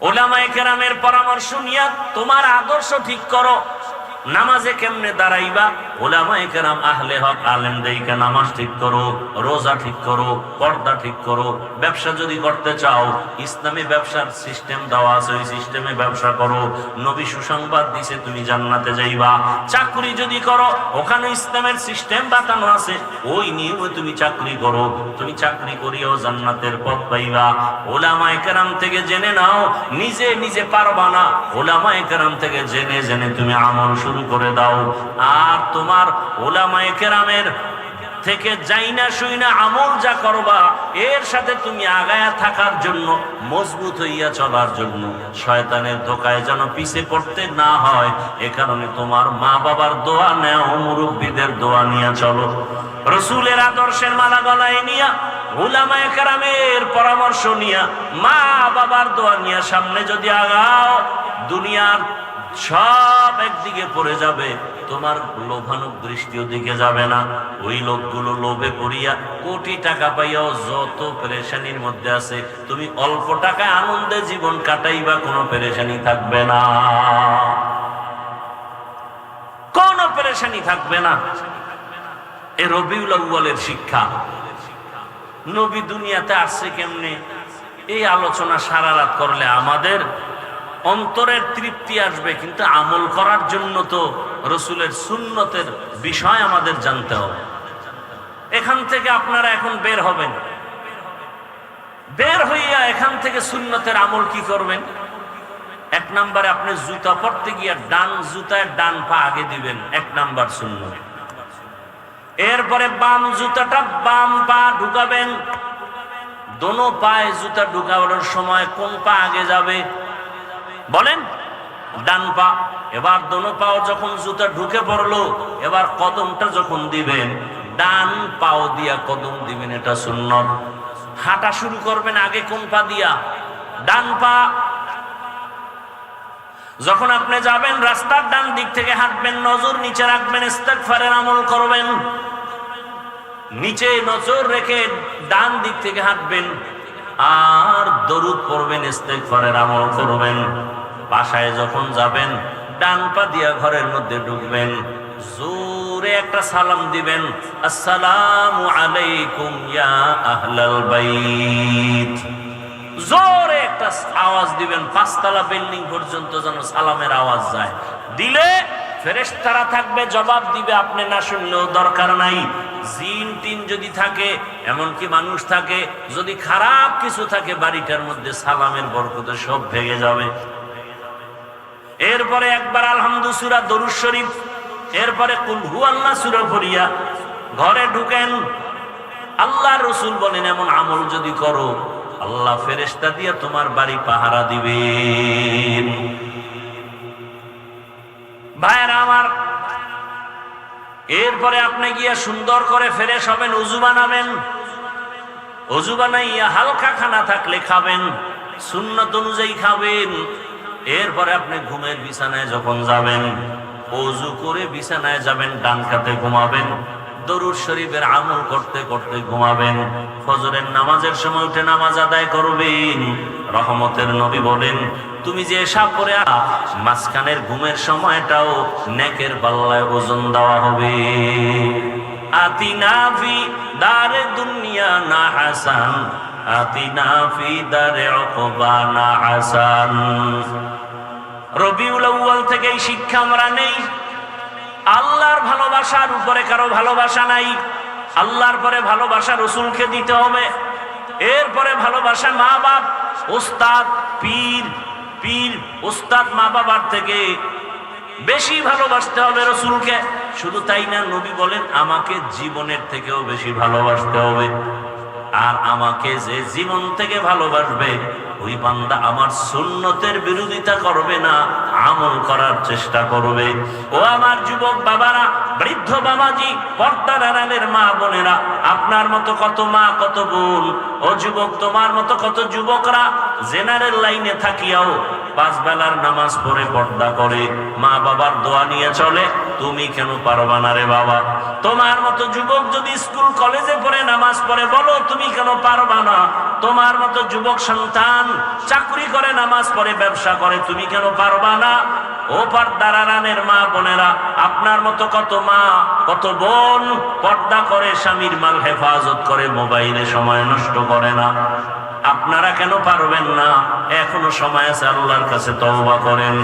উলামায়ে কেরামের পরামর্শ নিয়ে তোমার আদর্শ ঠিক করো। নামাজে কেমনে দাঁড়াইবা, উলামায়ে কেরাম আহলে হক আলেমদেরকে নামাজ ঠিক করো, রোজা ঠিক করো, পর্দা ঠিক করো। ব্যবসা যদি করতে চাও, ইসলামী ব্যবসার সিস্টেম দেওয়া আছে, ওই সিস্টেমে ব্যবসা করো। নবী সুসংবাদ দিছে তুমি জান্নাতে যাইবা। চাকরি যদি করো, ওখানে ইসলামের সিস্টেম বাতানো আছে, ওই নিয়মে তুমি চাকরি করো। তুমি চাকরি করিও জান্নাতের পথ পাইবা। উলামায়ে কেরাম থেকে জেনে নাও, নিজে নিজে পারবা না, উলামায়ে কেরাম থেকে জেনে জেনে তুমি আমল শুরু করে দাও। আর তোমার উলামায়ে কেরামের থেকে যাইনা শুইনা আমল যা করবা, এর সাথে তুমি আগায়া থাকার জন্য, মজবুত হইয়া চলার জন্য, শয়তানের ধোকায় যেন পিছে পড়তে না হয়, এ কারণে তোমার মা বাবার দোয়া নেও, মুরব্বীদের দোয়া নিয়ে চলো। রসুলের আদর্শের মালা গলায় নিয়া, উলামায়ে কেরামের পরামর্শ নিয়া, মা বাবার দোয়া নিয়া সামনে যদি আগাও, দুনিয়ার সব একদিকে পড়ে যাবে, তোমার লোভানুক দৃষ্টিও দিকে যাবে না। ওই লোকগুলো লোভে পড়িয়া কোটি টাকা পাইয়াও যত পেরেশানির মধ্যে আছে, তুমি অল্প টাকায় আনন্দে জীবন কাটাইবা, কোনো পেরেশানি থাকবে না, কোনো পেরেশানি থাকবে না। এ রবিউল আউয়ালের শিক্ষা। নবী দুনিয়াতে আসছে কেমনে, এই আলোচনা সারা রাত করলে আমাদের অন্তরের তৃপ্তি আসবে, কিন্তু আমল করার জন্য তো রসুলের সুন্নতের বিষয় আমাদের জানতে হবে। এখান থেকে আপনারা এখন বের হবেন, বের হইয়া এখান থেকে সুন্নতের আমল কি করবেন? এক নম্বরে আপনি জুতা পরতে গিয়া ডান জুতায় ডান পা আগে দিবেন, এক নাম্বার সুন্নত। এরপরে বাম জুতাটা বাম পা ঢুকাবেন। দোনো পায়ে জুতা ঢুকানোর সময় কোন পা আগে যাবে বলেন? ডান পা। এবার দোনো পাও যখন জুতা ঢুকে পড়লো, এবার কদমটা যখন দিবেন, ডান পাও দিয়া কদম দিবেন, এটা সুন্নত। হাঁটা শুরু করবেন আগে কোন পা দিয়া? ডান পা। যখন আপনি যাবেন রাস্তার ডান দিক থেকে হাঁটবেন, নজর নিচে রাখবেন, ইস্তেগফারের আমল করবেন, নিচে নজর রেখে ডান দিক থেকে হাঁটবেন, আর দরুদ পড়বেন, ইস্তেগফারের আমল করবেন। বাসায় যখন যাবেন ডান পা দিয়া ঘরের মধ্যে ঢুকবেন, জোরে একটা সালাম দিবেন, আসসালামু আলাইকুম ইয়া আহলাল বাইত। জোরে একটা আওয়াজ দিবেন, পাঁচতলা বিল্ডিং পর্যন্ত যেন সালামের আওয়াজ যায়। দিলে ফেরেশতারা থাকবে, জবাব দিবে, আপনি না শুনলেও দরকার নাই। জিন টিন যদি থাকে, এমনকি মানুষ থাকে, যদি খারাপ কিছু থাকে বাড়িটার মধ্যে, সালামের বরকতে সব ভেঙে যাবে। এরপরে একবার আলহামদু সূরা, দরুদ শরীফ, এরপরে কুল হুয়াল্লাহ সূরা পড়িয়া ঘরে ঢুকেন। আল্লাহ রসুল বলেন, এমন আমল যদি করো, আল্লাহ ফেরেশতা দিয়া তোমার বাড়ি পাহারা দিবেন। ভাইরা আমার, এরপরে আপনি গিয়া সুন্দর করে ফ্রেশ হবেন, ওযু বানাবেন। ওযু বানাইয়া হালকা খানা থাকলে খাবেন, সুন্নত অনুযায়ী খাবেন। এরপরে আপনি ঘুমের বিছানায় যখন যাবেন, ওযু করে বিছানায় যাবেন, ডান কাতে ঘুমাবেন, দরুদ শরীফের আমল করতে করতে ঘুমাবেন। ফজরের নামাজের সময় উঠে নামাজ আদায় করবেন। রহমতের নবী বলেন, তুমি যে এশা পড়ে মাঝখানের ঘুমের সময়টাও নেকের পাল্লায় ওজন দেওয়া হবে। আতিনা ফি দারে দুনিয়া না হাসান, আতিনা ফি দারে উকবা না হাসান। রবিউল আউয়াল থেকে এই শিক্ষা আমরা নেই। আল্লাহর ভালোবাসার উপরে কারো ভালোবাসা নাই। আল্লাহর পরে ভালোবাসা রসুলকে দিতে হবে। এরপরে ভালোবাসা মা বাপ, ওস্তাদ, পীর, পীর ওস্তাদ মা বাবার থেকে বেশি ভালোবাসতে হবে রসুলকে। শুধু তাই না, নবী বলেন, আমাকে জীবনের থেকেও বেশি ভালোবাসতে হবে। আর আমাকে যে জীবন থেকে ভালোবাসবে, ওই বান্দা আমার সুন্নতের বিরোধিতা করবে না, আমল করার চেষ্টা করবে। ও আমার যুবক বাবারা, বৃদ্ধ বাবাজি, পর্দার আড়ালের মা বোনেরা, আপনার মতো কত মা, কত বোন, ও যুবক, তোমার মতো কত যুবকরা জেনারেল লাইনে থাকিয়াও পাঁচ বেলার নামাজ পড়ে পর্দা করে মা বাবার দোয়া নিয়ে চলে, তুমি কেন পারবা না রে বাবা? তোমার মতো যুবক যদি স্কুল কলেজে পড়ে নামাজ পড়ে, বলো তুমি কেন পারবা না? তোমার মতো যুবক সন্তান চাকরি করে নামাজ পড়ে ব্যবসা করে, তুমি কেন পারবা না? ও পর্দার আড়ালের মা বোনেরা, আপনার মতো কত মা কত বোন পর্দা করে, স্বামীর মাল হেফাজত করে, মোবাইলে সময় নষ্ট করে না। আপনারা কেন পারবেন না? এখনো সময় আছে, আল্লাহর কাছে তওবা করেন,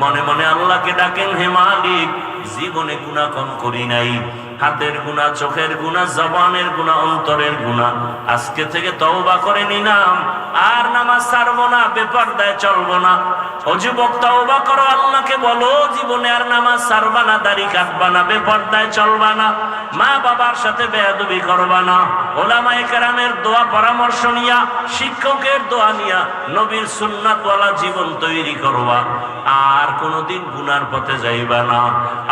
মনে মনে আল্লাহকে ডাকেন, হে মালিক, জীবনে গুনাহ কম করি নাই, হাতের গুনাহ, চোখের গুনাহ, জবানের গুনাহ, অন্তরের গুনাহ, আজকে থেকে তওবা করে নিলাম, আর নামাজ ছাড়বো না, বেপরদায় চলবো না। ও যুবক, তওবা করো, আল্লাহকে বলো জীবনে আর নামাজ ছাড়বা না, দাড়ি কাটবা না, বেপরদায় চলবা না, মা বাবার সাথে বেয়াদবি করবা না, ওলামায়ে কেরামের দোয়া পরামর্শ নিয়া, শিক্ষকের দোয়া নিয়া নবীর সুন্নাতওয়ালা জীবন তৈরি করবা, আর কোনোদিন গুনার পথে যাইবা না।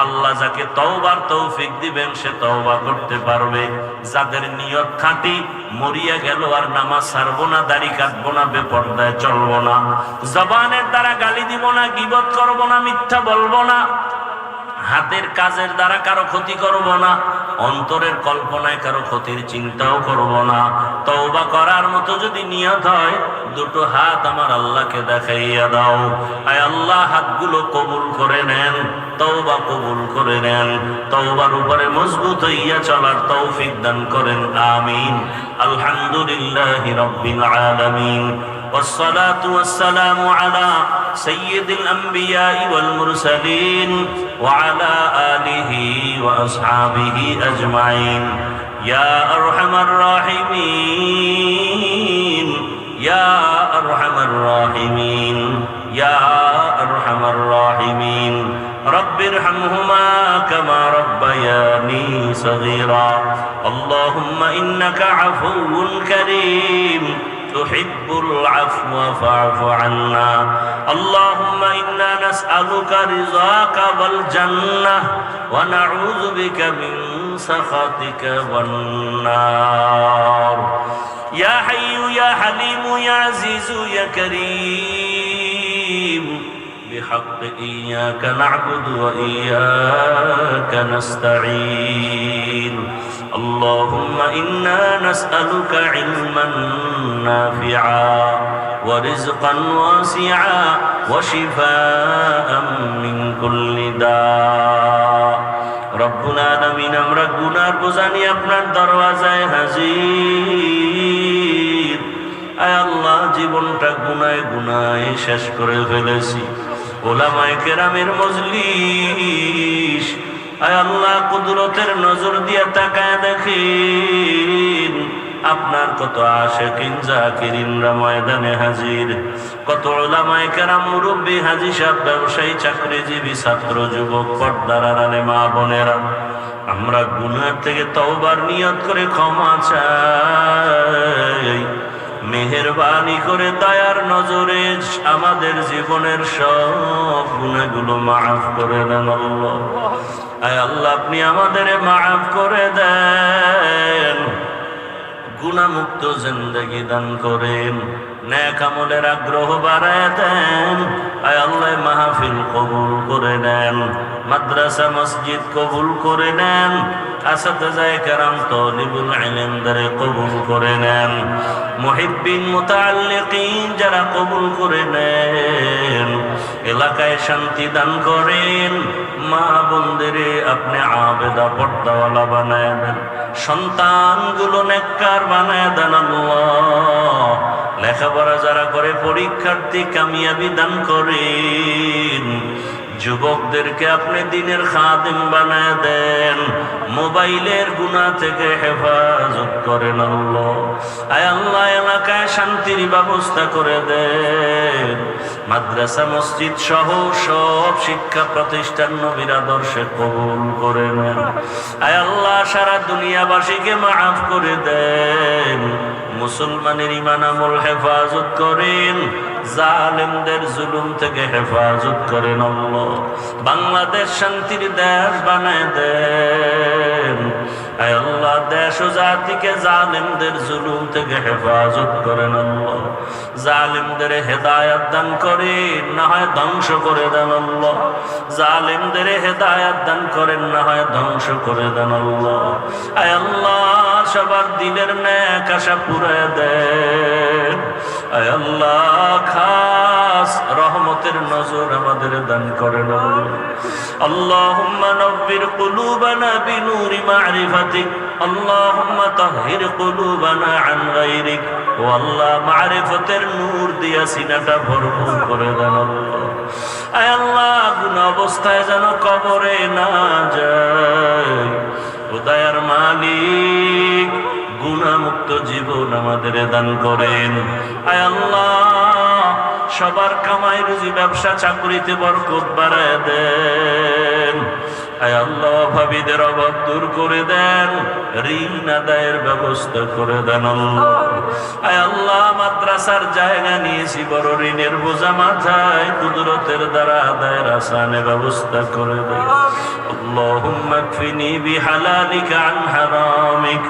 আল্লাহ যাকে তওবার তৌফিক দিবেন সে তওবা করতে পারবে। যাদের নিয়ত খাঁটি, মরিয়া গেল আর নামাজ ছাড়বো না, দাড়ি কাটবো না, বেপরদায় চলবো না, জবানের দ্বারা গালি দিব না, গীবত করবো না, মিথ্যা বলবো না, হাতের কাজের দ্বারা কারো ক্ষতি করব না, অন্তরের কল্পনায় কারো ক্ষতির চিন্তাও করব না। তওবা করার মতো যদি নিয়ত হয়, দুটো হাত আমার আল্লাহকে দেখাইয়া দাও। আয় আল্লাহ, হাতগুলো কবুল করে নেন, তওবা কবুল করে নেন, তওবার উপরে মজবুত হইয়া চলার তৌফিক দান করেন, আমিন। আলহামদুলিল্লাহি রাব্বিল আলামিন, والصلاة والسلام على سيد الأنبياء والمرسلين وعلى آله وأصحابه أجمعين. يا أرحم الراحمين، يا أرحم الراحمين، يا أرحم الراحمين. رب ارحمهما كما ربياني صغيرا. اللهم إنك عفو كريم تحب العفو فاعف عنا. اللهم إنا نسألك رضاك والجنة ونعوذ بك من سخطك والنار. يا حي يا حليم يا عزيز يا كريم، بحق إياك نعبد وإياك نستعين. اللهم إنا نسألك علما نافعا ورزقا واسعا وشفاء من كل داء. রব্বুল আলামিন, আমরা গুনার বোঝা নিয়ে আপনার দরওয়াজায় হাজির। আয় আল্লাহ, জীবনটা গুনায় গুনায় শেষ করে ফেলেছি। ওলামায়ে কেরামের মজলিস, আয় আল্লাহ, কুদরতের নজর দিয়ে তাকায় দেখেন, আপনার কত আশিকিন জাকিরিনরা ময়দানে হাজির, কত উলামায়ে কেরাম, মুরব্বী, হাজী সাহেব, ব্যবসায়ী, চাকরিজীবী, ছাত্র, যুবক, পর্দার আড়ালে মা বোনেরা, আমরা গুনাহ থেকে তওবার নিয়ত করে ক্ষমা চাই। মেহেরবানি করে দয়ার নজরে আমাদের জীবনের সব গুনাহগুলো মাফ করে দেন আল্লাহ। আয় আল্লাহ, আপনি আমাদের মাফ করে দেন, গুনাহমুক্ত জিন্দেগি দান করেন, নেক আমলের আগ্রহ বাড়ায় দেন। আয় আল্লাহ, মাহফিল কবুল করে নেন, মাদ্রাসা মসজিদ কবুল করে নেন, আসাতিজায়ে কেরাম, তালিবুল ইলমদের কবুল করে নেন, মুহিব্বিন মুতাআল্লিকিন যারা কবুল করে নেন, এলাকায় শান্তি দান করেন, মা বোনদের আপনি আবেদা পর্দাওয়ালা বানায় দেন, সন্তানগুলো নেককার বানায় দেন আল্লাহ। লেখাপড়া যারা করে পরীক্ষার্থী কামিয়াবি দান করেন, যুবকদেরকে আপনি দিনের খাদিম বানায় দেন, মোবাইলের গুনাহ থেকে হেফাজত করেন আল্লাহ। আয় আল্লাহ, এলাকায় শান্তির ব্যবস্থা করে দেন, মাদ্রাসা মসজিদ সহ সব শিক্ষা প্রতিষ্ঠান নবীর আদর্শে কবুল করে নেন। আয় আল্লাহ, সারা দুনিয়াবাসীকে মাফ করে দেন, মুসলমানের ঈমান আমল হেফাজত করেন, জালেমদের জুলুম থেকে হেফাজত করেন আল্লাহ। বাংলাদেশ শান্তির দেশ বানায় দেন। আয় আল্লাহ, দেশ ও জাতিকে জালেমদের জুলুম থেকে হেফাজত করেন আল্লাহ। জালেমদের হেদায়াত দান করেন, না হয় ধ্বংস করে দেন আল্লাহ। জালেমদের হেদায়াত দান করেন, না হয় ধ্বংস করে দেন আল্লাহ। আয় আল্লাহ, সবার দিলের নেক আশা পুরায় দেন। আয় আল্লাহ, খাস রহমতের নজর আমাদের দান করেন আল্লাহ। আল্লাহুম্মা নব্বির কুলুবানা বিনূরি মারিফাতিক, আল্লাহুম্মা তাহহির কুলুবানা আন গায়রিক। ও আল্লাহ, মারিফতের নূর দিয়া সিনাটা ভরপুর করে দেন আল্লাহ। আয় আল্লাহ, গুনাহ অবস্থায় যেন কবরে না যায়। ও দয়ার মালিক, গুনাহমুক্ত জীবন আমাদের দান করেন। আয় আল্লাহ, সবার কামাই রুজি ব্যবসা চাকরিতে বরকত বাড়ায় দেন। আয় আল্লাহ, ভাবিদের অভাব দূর করে দেন, ঋণ আদায়ের ব্যবস্থা করে দেন আল্লাহ। আয় আল্লাহ, মাদ্রাসার জায়গা নিয়েছি, বড় ঋণের বোঝা মাথায়, কুদরতের দ্বারা আদায়ের আসানে ব্যবস্থা করে দেন। আল্লাহুম্মা কফিনি বিহালালিকা আন হারামিক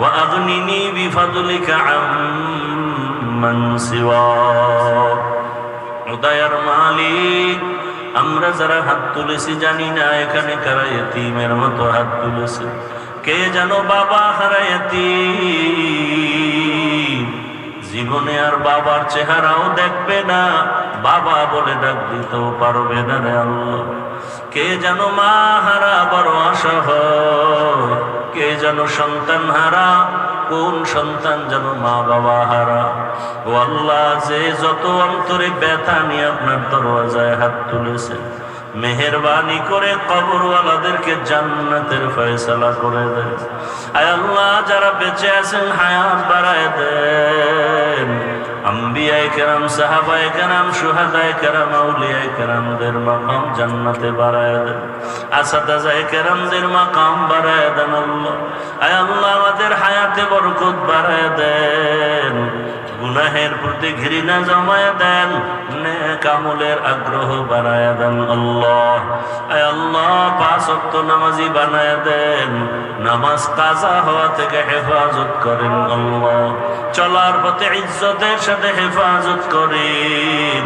ওয়া আগনিনি বিফাদলিকা আম্মান সিওয়াক। দয়ার মালিক, আমরা যারা হাত তুলেছি জানি না এখানে কারা ইতিমের মতো হাত তুলেছে। কে যেন বাবা হারা ইতিম, জীবনে আর বাবার চেহারাও দেখবে না, বাবা বলে ডাক দিতেও পারবে না রে আল্লাহ। কে যেন মা হারা বড় অসহায়, কে যেন সন্তান হারা, কোন সন্তান যেন মা বাবা হারা। ও আল্লাহ, যে যত অন্তরে ব্যথা নিয়ে আপনার দরওয়াজায় হাত তুলেছে, মেহেরবানি করে কবরওয়ালাদেরকে জান্নাতের ফয়সালা করে দেন। আয় আল্লাহ, যারা বেঁচে আছেন হায়াত বাড়ায় দেন। আম্বিয়ায়ে কেরাম, সাহাবায়ে কেরাম, শুহাদায়ে কেরাম, আউলিয়ায়ে কেরামদের মাকাম জান্নাতে বাড়ায় দেন। আসাদায়ে কেরামদের মাকাম বাড়ায় দেন আল্লাহ। আয় আল্লাহ, আমাদের হায়াতে বরকত বাড়ায় দেন। গুনাহের প্রতি ঘৃণা জমায় দেন, নেক আমলের আগ্রহ বাড়ায় দেন আল্লাহ। আয় আল্লাহ, 5 ওয়াক্ত নামাজি বানায় দেন। নামাজ কাজা হওয়া থেকে হেফাজত করেন আল্লাহ। চলার পথে ইজ্জতের সাথে হেফাজত করেন।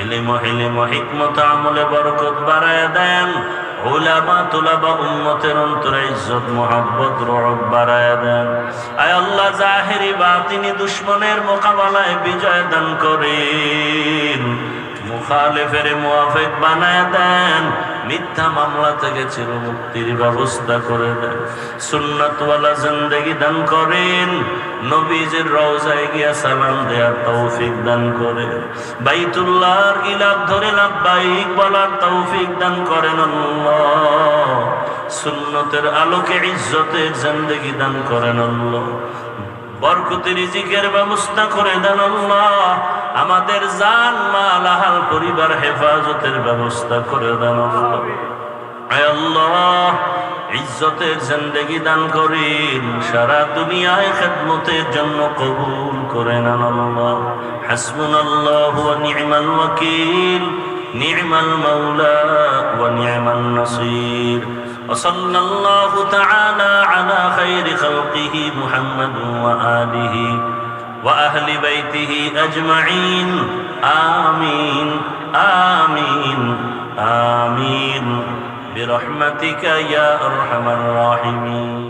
ইলম হিকমত আমলে বরকত বাড়ায় দেন। উলামা তুলাবা উম্মতের অন্তরে ইজ্জত মুহাব্বত রহমত বাড়ায় দেন। আয় আল্লাহ, জাহেরি বাতিনি দুশমনের মোকাবেলায় বিজয় দান করেন। মুখালিফের মুওয়াফিক বানায় দেন। মিথ্যা মামলা থেকে চিরমুক্তির ব্যবস্থা করে দেন। সুন্নাতওয়ালা জিন্দেগি দান করেন। নবীজির রওজায় গিয়া সালাম দেওয়ার তৌফিক দান করেন। বাইতুল্লাহর গিলাফ ধরে লাব্বাইক বলার তৌফিক দান করেন আল্লাহ। সুন্নতের আলোকে ইজ্জতের জিন্দেগি দান করেন আল্লাহ। বরকতের রিজিকের ব্যবস্থা করে দেন আল্লাহ। আমাদের জান মাল আহাল পরিবার হেফাজতের ব্যবস্থা করে দেন আল্লাহ। আয় আল্লাহ, ইজ্জতের জিন্দেগি দান করেন। সারা দুনিয়ায় খিদমতের জন্য কবুল করে নেন আল্লাহ। হাসবুনাল্লাহু ওয়া নি'মাল ওয়াকিল, নি'মাল মাওলা ওয়া নি'মান নাসির। وصلى الله تعالى على خير خلقه محمد وآله وأهل بيته أجمعين. آمين آمين آمين برحمتك يا أرحم الراحمين.